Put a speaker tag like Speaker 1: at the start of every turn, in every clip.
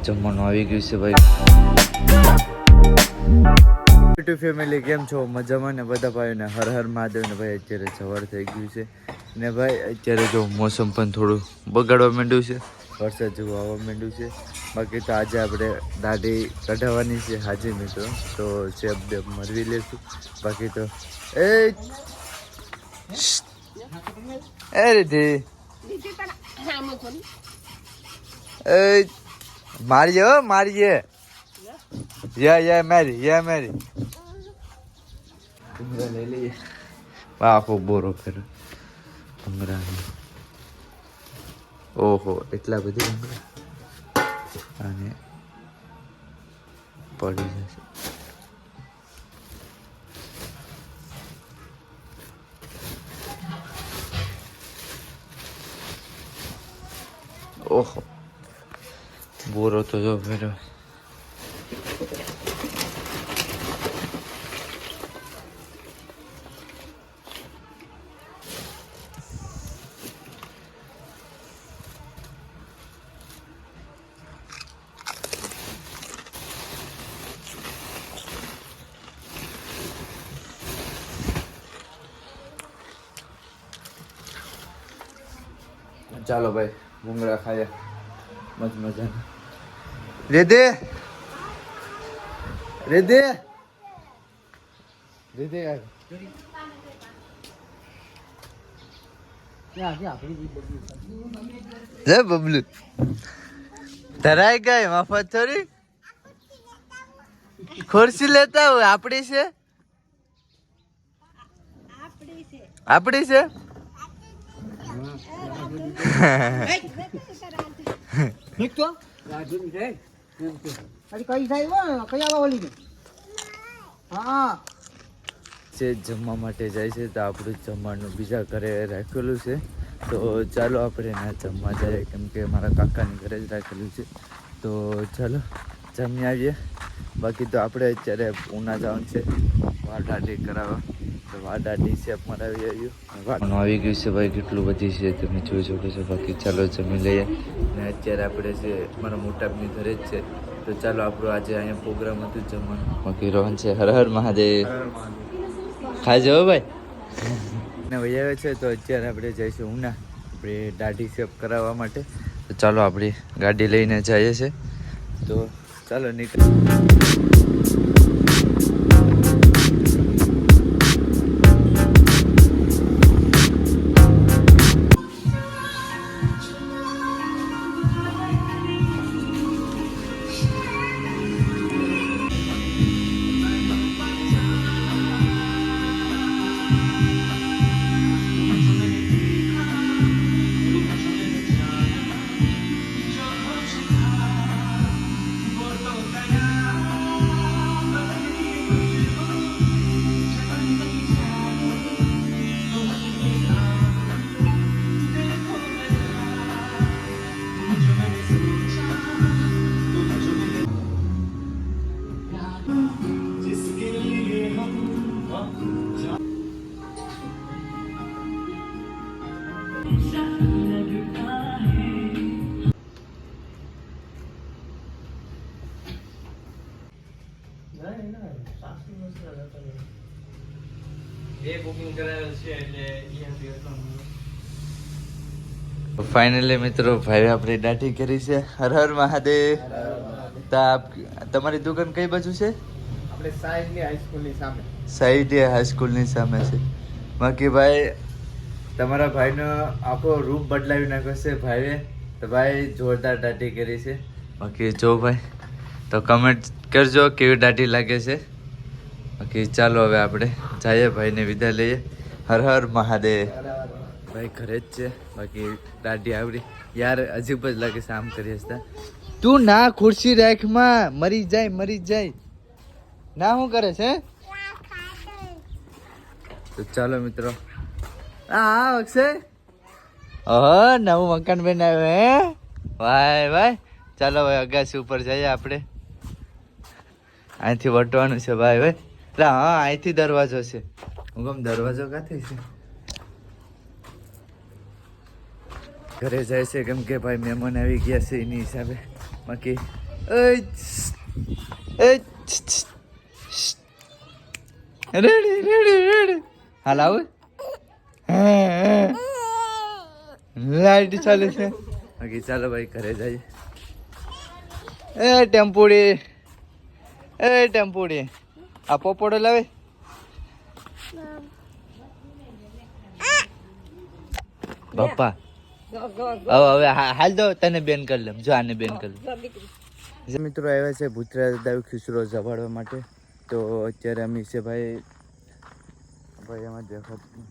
Speaker 1: જમવાનું આવી ગયું છે ભાઈ. યુટ્યુબ ફેમિલી કેમ છો? મજામાં ને? બધા ભાઈઓને હર હર મહાદેવ ને ભાઈ. અત્યારે સવાર થઈ ગયું છે ને ભાઈ. અત્યારે જો મોસમ પણ થોડું બગાડવા માંડ્યું છે, વરસાદ જેવું આવવા માંડ્યું છે. બાકી તો આજે આપણે દાઢી કઢાવવાની છે હાજી મિત્રો, તો શેપ બેપ મરવી લેશું. બાકી તો રીધી મારીએ મારીએ મેરી ભૂંગળા લઈ લઈએ. આખો બોરો કર્યો ભૂંગળાનો. ઓહો, એટલા બધી ભૂંગળા અને પડી જશે. ઓહો, બોરો તો જો ફેરો. ચાલો ભાઈ, ભૂંગળા ખાયા મજ મજા. રેધે રેધે રેધે જય બબલુ ધરાઈ ગઈ મફત થોડી. ખુરશી લેતા હોય આપડી છે, આપડી છે. જમવા માટે જાય છે તો આપણું જમવાનું બીજા ઘરે રાખેલું છે, તો ચાલો આપણે ના જમવા જઈએ, કેમ કે મારા કાકાની ઘરે જ રાખેલું છે. તો ચાલો જમી આવીએ. બાકી તો આપણે અત્યારે ઉના જવાનું છે વાડાડી કરાવવા, તો વાડાડી શેપ મરાવી આવ્યું. આવી ગયું છે ભાઈ, કેટલું બધી છે તમે જોઈ શકો છો. બાકી ચાલો જમી લઈએ. ને અત્યારે આપણે છે મારા મોટાબની ઘરે જ છે, તો ચાલો આપણું આજે અહીંયા પ્રોગ્રામ હતું જમવાનું. બાકી રોહન છે. હર હર મહાદેવ. ખાઈ જાઓ ભાઈ ને ભાઈ આવે છે. તો અત્યારે આપણે જઈશું ઉના આપણે દાઢી શેપ કરાવવા માટે. તો ચાલો આપણી ગાડી લઈને જઈએ છીએ, તો ચાલો નીકળ. ફાઇનલી મિત્રો ભાઈ આપણે દાઢી કરી છે. હર હર મહાદેવ. તમારી દુકાન કઈ બાજુ છે?
Speaker 2: આપણે સાઈડની હાઈસ્કૂલની સામે.
Speaker 1: સાઈડ હાઈસ્કૂલની સામે છે. બાકી ભાઈ તમારા ભાઈનો આખો રૂપ બદલાવી નાખ્યો છે ભાઈએ, તો ભાઈ જોરદાર દાઢી કરી છે. બાકી જો ભાઈ તો કમેન્ટ કરજો કેવી દાઢી લાગે છે. બાકી ચાલો હવે આપણે જઈએ, ભાઈને વિદાય લઈએ. હર હર મહાદેવ. ભાઈ ઘરે જ છે. બાકી દાઢી આવડી યાર અજીબ જ લાગે છે આમ કરી હસતા. તું ના ખુરશી રાખમાં મરી જાય ના. શું કરે છે? તો ચાલો મિત્રો. હા અક્ષય, ઓહો નવું મકાન બનાવ્યું હે. ભાઈ ચાલો ભાઈ અગાસી ઉપર જઈએ આપણે. અહીંથી વટવાનું છે ભાઈ. હા અહીંથી દરવાજો છે. હું ગમ દરવાજો ક્યાંથી છે? ઘરે જાય છે કેમ કે ભાઈ મહેમાન આવી ગયા છે એની હિસાબે. બાકી રેડી રેડી રેડી હાલ આવું લાઈટ ચાલે છે બાકી ચાલો ભાઈ ઘરે જઈએ એ ટેમ્પોડી આ પોપોડો લાવે પપ્પા હવે હાલ દો તને બેન કરી લઉં જો આને બેન કરી લઉં મિત્રો આવ્યા છે ભૂતરા દાદા ખીસરો જવાડવા માટે તો અત્યારે અમે છે ભાઈ એમાં દેખાતું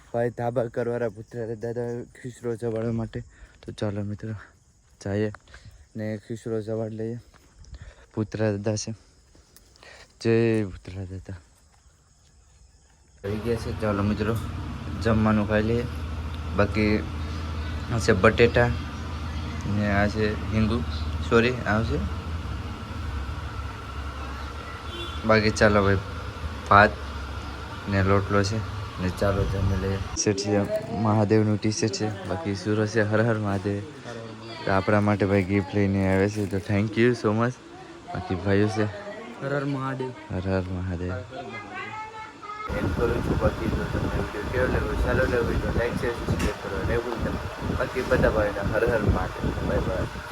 Speaker 1: ભાઈ ધાબા કરવાના ભૂતરા દાદા ખીસરો જવાડવા માટે તો ચાલો મિત્રો જઈએ ને ખીસરો જવાડ લઈએ ભૂતરા દાદા છે જય ભૂતરા દાદા થઈ ગયા છે ચાલો મિત્રો જમવાનું ખાઈ લઈએ બાકી આ છે બટેટા ને આ છે હિંગુ સોરી આવશે બાકી ચાલો ભાઈ ભાત ને લોટલો છે ને ચાલો જમી લઈએ શર્ટ છે મહાદેવનું ટી શર્ટ છે બાકી સુરત છે હર હર મહાદેવ તો આપણા માટે ભાઈ ગિફ્ટ લઈને આવે છે તો થેન્ક યુ સો મચ બાકી ભાઈઓ છે
Speaker 2: હર હર મહાદેવ
Speaker 1: હર હર મહાદેવ એમ કરું છું બાકી તો તમને વિડીયો કેવો લેવો ચાલો લેવો તો લાઈક શેર સબસ્ક્રાઈબ કરો ને ભૂલતા બાકી બધા ભાઈને હર હર મહાદેવ બાય બાય